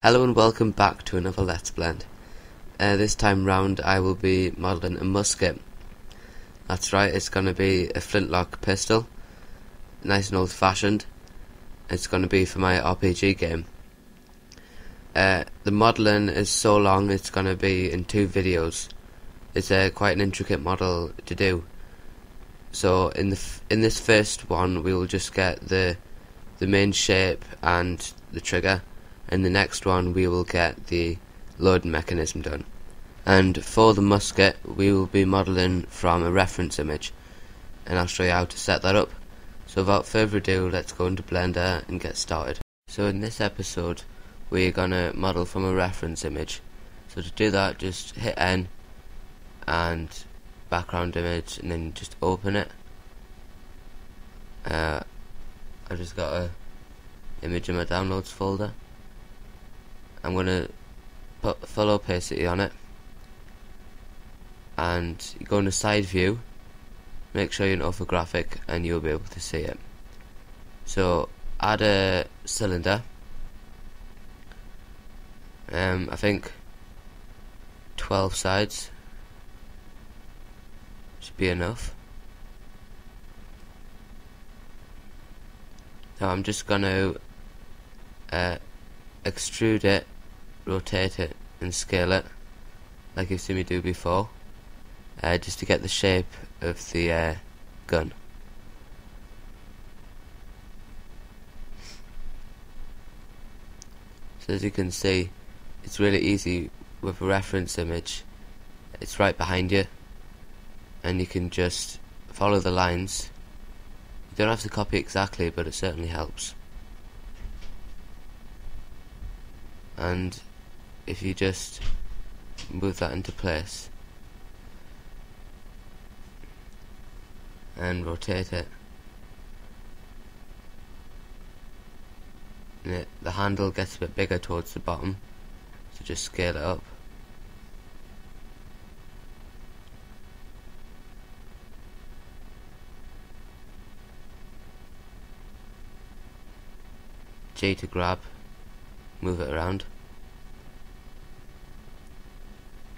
Hello and welcome back to another Let's Blend. This time round I will be modelling a musket. That's right, it's going to be a Flintlock pistol, nice and old fashioned. It's going to be for my RPG game. The modelling is so long it's going to be in 2 videos. It's quite an intricate model to do. So in this first one we will just get the main shape and the trigger. In the next one we will get the loading mechanism done. And for the musket we will be modelling from a reference image, and I'll show you how to set that up. So without further ado, let's go into Blender and get started. So in this episode we're gonna model from a reference image. So to do that, just hit N and background image and then just open it. I just got a image in my downloads folder. I'm going to put full opacity on it, and you go into side view, make sure you're in orthographic and you'll be able to see it. So add a cylinder, I think 12 sides should be enough. Now I'm just going to extrude it, rotate it and scale it like you've seen me do before, just to get the shape of the gun. So as you can see, it's really easy with a reference image. It's right behind you and you can just follow the lines. You don't have to copy exactly, but it certainly helps. And if you just move that into place and rotate it, and the handle gets a bit bigger towards the bottom, so just scale it up. G to grab, move it around.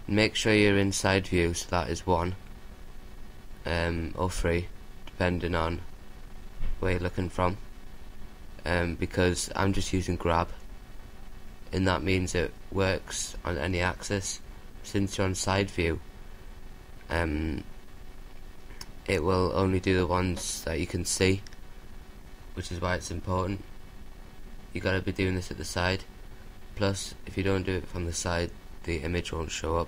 Make sure you're in side view, so that is 1 or 3 depending on where you're looking from, because I'm just using grab and that means it works on any axis. Since you're on side view, it will only do the ones that you can see, which is why it's important. You gotta be doing this at the side. Plus, if you don't do it from the side, the image won't show up.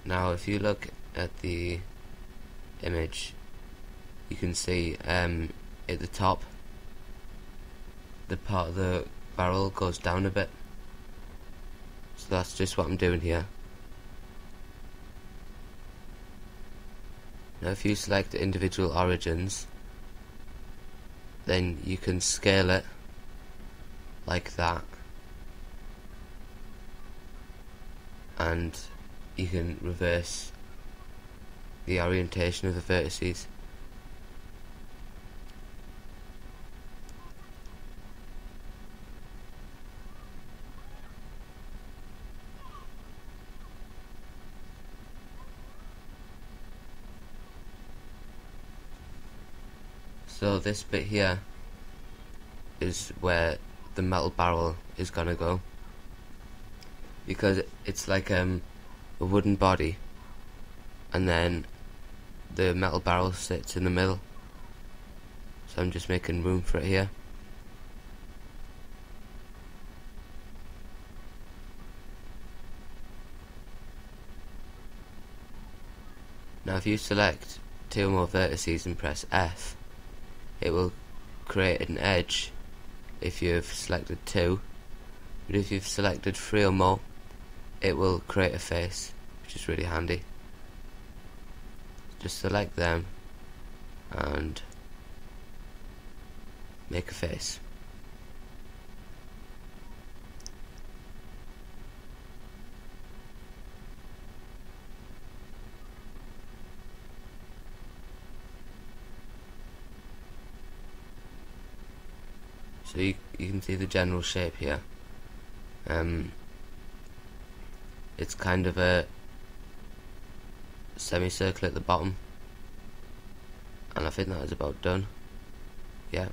Now if you look at the image, you can see at the top the part of the barrel goes down a bit, so that's just what I'm doing here. Now if you select individual origins, then you can scale it like that, and you can reverse the orientation of the vertices. So this bit here is where the metal barrel is gonna go, because it's like a wooden body and then the metal barrel sits in the middle, so I'm just making room for it here. Now if you select 2 or more vertices and press F, it will create an edge if you've selected 2, but if you've selected 3 or more, it will create a face, which is really handy. Just select them and make a face. So you can see the general shape here. It's kind of a semicircle at the bottom, and I think that is about done. Yeah.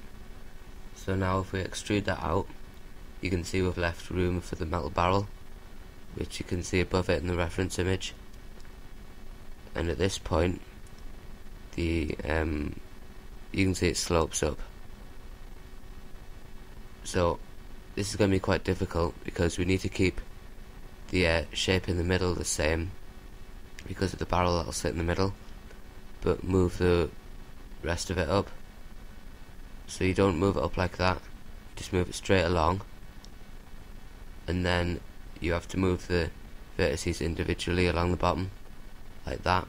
So now if we extrude that out, you can see we've left room for the metal barrel, which you can see above it in the reference image. And at this point, the you can see it slopes up. So this is going to be quite difficult because we need to keep the shape in the middle the same because of the barrel that'll sit in the middle, but move the rest of it up. So you don't move it up like that, just move it straight along, and then you have to move the vertices individually along the bottom like that,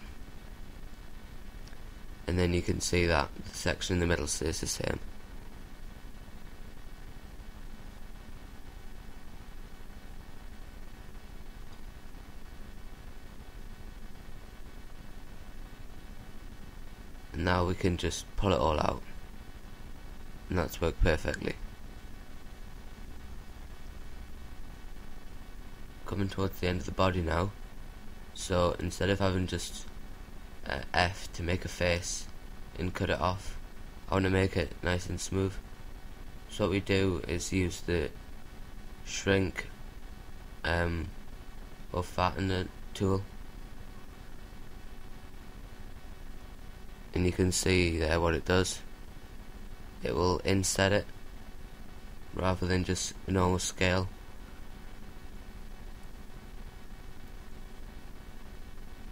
and then you can see that the section in the middle stays the same. And now we can just pull it all out, and that's worked perfectly. Coming towards the end of the body now, so instead of having just F to make a face and cut it off, I want to make it nice and smooth. So what we do is use the shrink or fatten it tool, and you can see there what it does. It will inset it rather than just a normal scale.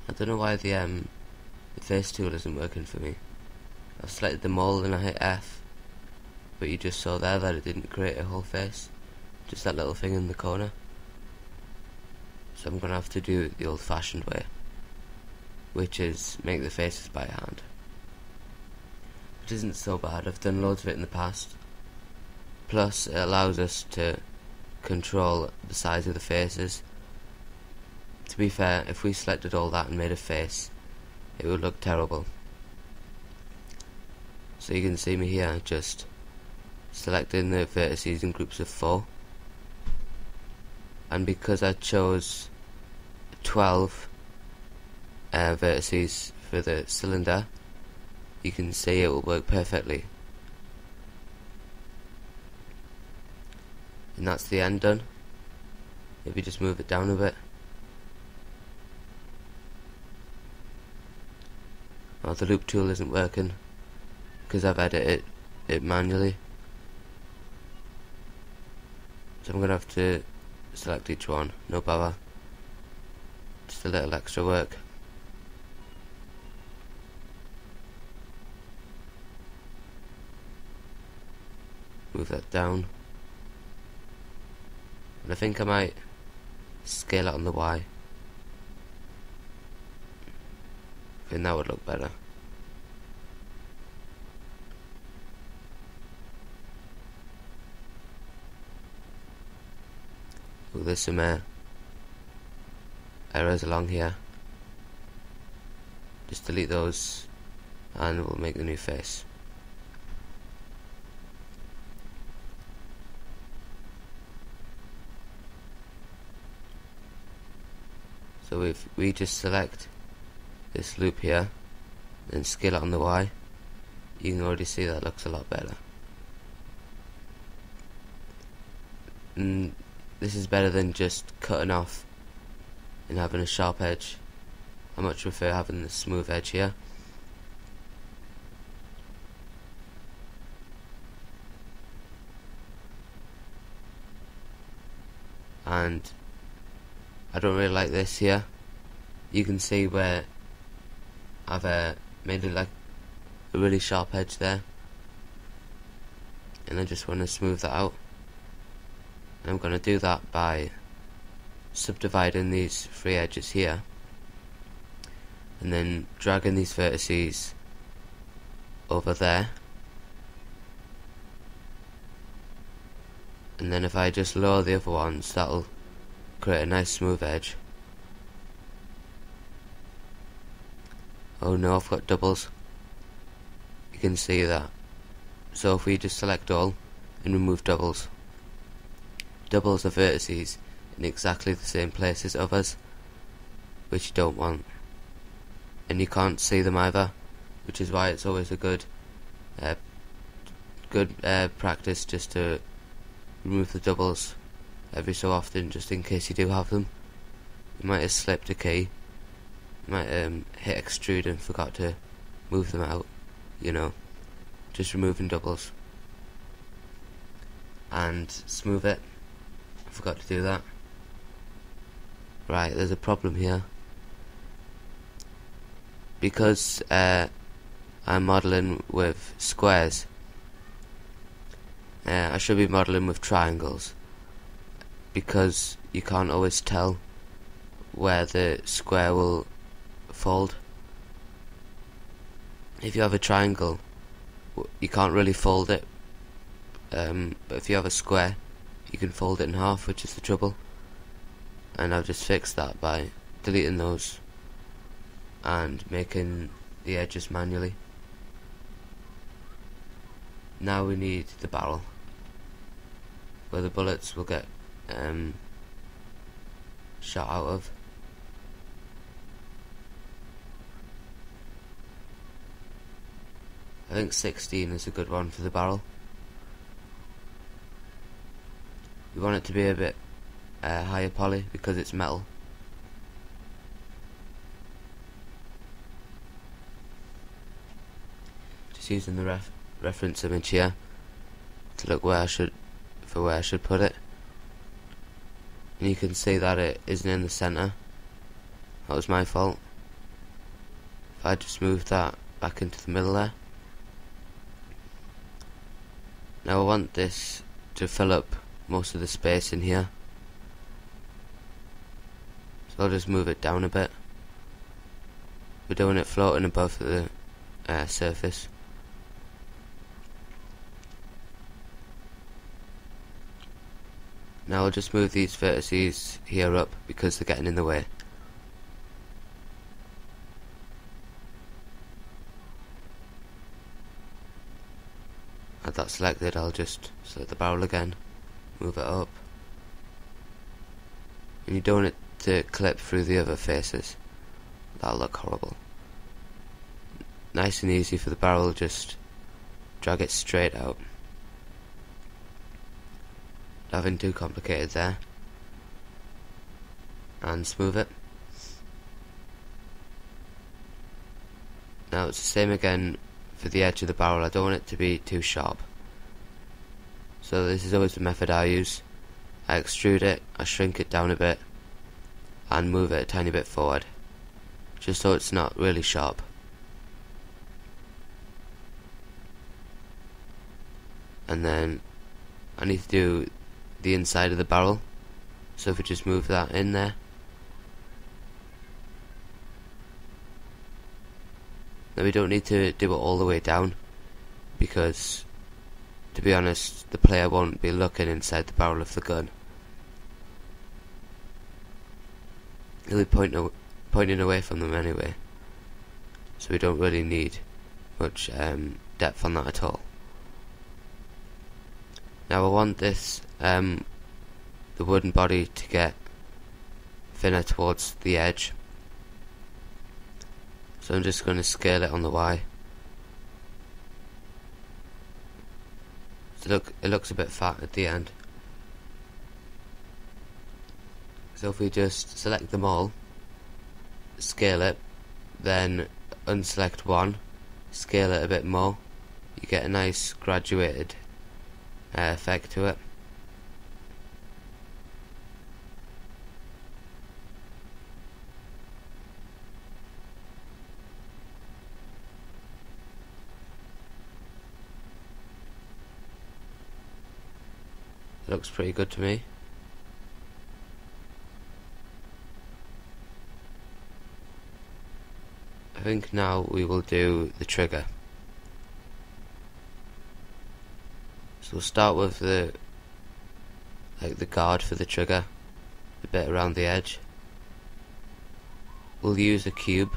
I don't know why the face tool isn't working for me. I've selected the mold and I hit F, but you just saw there that it didn't create a whole face, just that little thing in the corner. So I'm going to have to do it the old fashioned way, which is make the faces by hand. Which isn't so bad, I've done loads of it in the past. Plus it allows us to control the size of the faces. To be fair, if we selected all that and made a face, it would look terrible. So you can see me here just selecting the vertices in groups of 4, and because I chose 12 vertices for the cylinder, you can see it will work perfectly. And that's the end done. Maybe just move it down a bit. Oh, the loop tool isn't working because I've edited it manually. So I'm going to have to select each one, no bother. Just a little extra work. Move that down. And I think I might scale it on the Y. I think that would look better. Oh, there's some errors along here. Just delete those and we'll make the new face. So if we just select this loop here, then scale it on the Y, you can already see that looks a lot better. And this is better than just cutting off and having a sharp edge. I much prefer having the smooth edge here. And I don't really like this here. You can see where I've made it like a really sharp edge there, and I just want to smooth that out. And I'm going to do that by subdividing these 3 edges here and then dragging these vertices over there, and then if I just lower the other ones, that'll create a nice smooth edge. Oh no, I've got doubles. You can see that. So if we just select all and remove doubles. Doubles are vertices in exactly the same place as others, which you don't want, and you can't see them either, which is why it's always a good practice just to remove the doubles every so often, just in case you do have them. You might have slipped a key, you might hit extrude and forgot to move them out, just removing doubles. And smooth it, I forgot to do that. Right, there's a problem here. Because I'm modelling with squares, I should be modelling with triangles, because you can't always tell where the square will fold. If you have a triangle, you can't really fold it, but if you have a square, you can fold it in half, which is the trouble. And I've just fixed that by deleting those and making the edges manually. Now we need the barrel, where the bullets will get shot out of. I think 16 is a good one for the barrel. We want it to be a bit higher poly because it's metal. Just using the reference image here to look where I should put it, and you can see that it isn't in the center. That was my fault. If I just move that back into the middle there. Now I want this to fill up most of the space in here, so I'll just move it down a bit. We're doing it floating above the surface. Now I'll just move these vertices here up because they're getting in the way. With that selected, I'll just select the barrel again, move it up, and you don't want it to clip through the other faces. That'll look horrible. Nice and easy for the barrel, just drag it straight out. Nothing too complicated there. And smooth it. Now it's the same again for the edge of the barrel. I don't want it to be too sharp, so this is always the method I use. I extrude it, I shrink it down a bit, and move it a tiny bit forward, just so it's not really sharp. And then I need to do the inside of the barrel, so if we just move that in there. Now we don't need to do it all the way down, because to be honest, the player won't be looking inside the barrel of the gun. He'll be pointing away from them anyway, so we don't really need much depth on that at all. Now I want this the wooden body to get thinner towards the edge, so I'm just going to scale it on the Y. So look, it looks a bit fat at the end. So if we just select them all, scale it, then unselect one, scale it a bit more, you get a nice graduated effect to it. It looks pretty good to me. I think now we will do the trigger. So we'll start with the guard for the trigger, the bit around the edge. We'll use a cube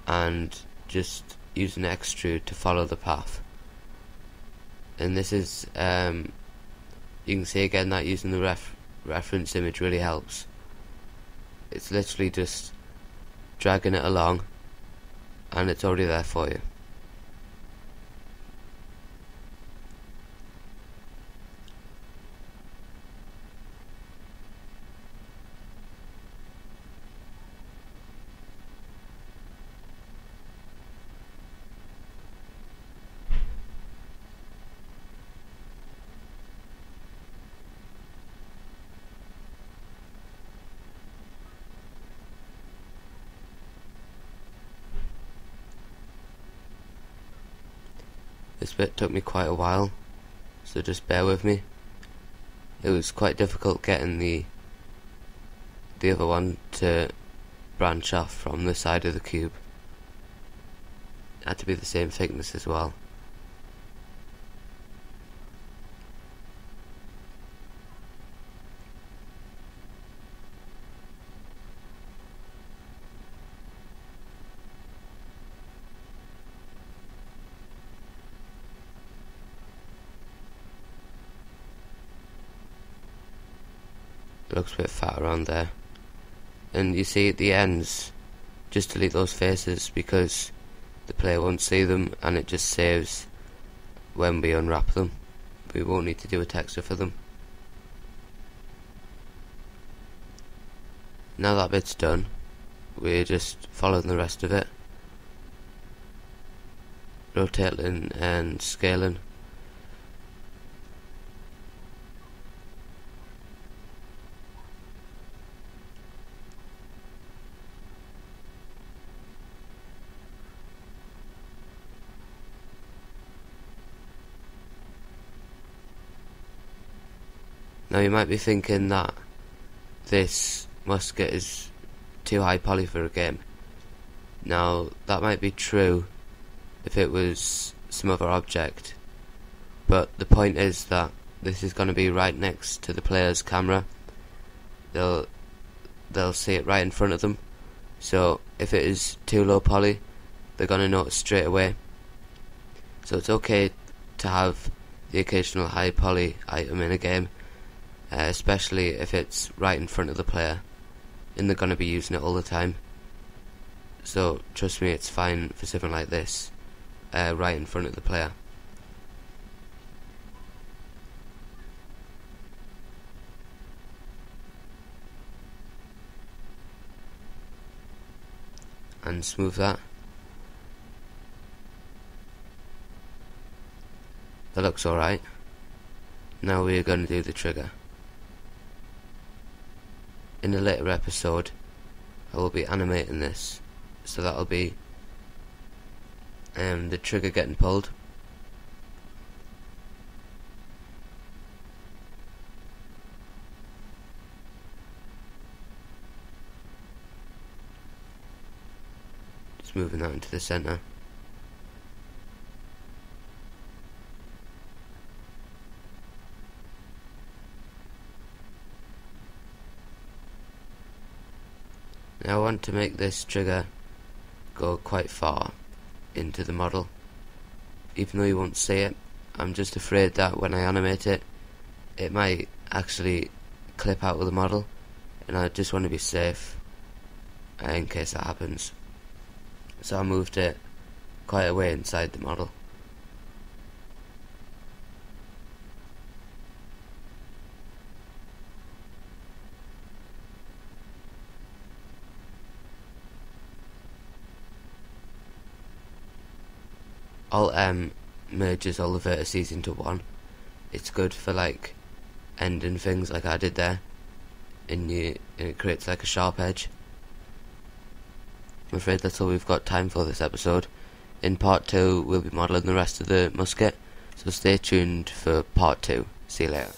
and just use an extrude to follow the path. And this is you can see again that using the reference image really helps. It's literally just dragging it along and it's already there for you. This bit took me quite a while, so just bear with me. It was quite difficult getting the other one to branch off from the side of the cube. It had to be the same thickness as well. It looks a bit fat around there. And you see at the ends, just delete those faces because the player won't see them and it just saves when we unwrap them. We won't need to do a texture for them. Now that bit's done, we're just following the rest of it. Rotating and scaling. Now you might be thinking that this musket is too high poly for a game. Now that might be true if it was some other object, but the point is that this is going to be right next to the player's camera. They'll see it right in front of them, so if it is too low poly, they're going to notice straight away. So it's okay to have the occasional high poly item in a game, especially if it's right in front of the player and they're going to be using it all the time. So trust me, it's fine for something like this, right in front of the player. And smooth that. That looks alright. Now we're going to do the trigger. In a later episode I will be animating this, so that'll be the trigger getting pulled. Just moving that into the centre. Now I want to make this trigger go quite far into the model. Even though you won't see it, I'm just afraid that when I animate it, it might actually clip out of the model, and I just want to be safe in case that happens. So I moved it quite a way inside the model. Alt M merges all the vertices into one. It's good for like ending things like I did there, and it creates like a sharp edge. I'm afraid that's all we've got time for this episode. In part 2 we'll be modelling the rest of the musket, so stay tuned for part 2. See you later.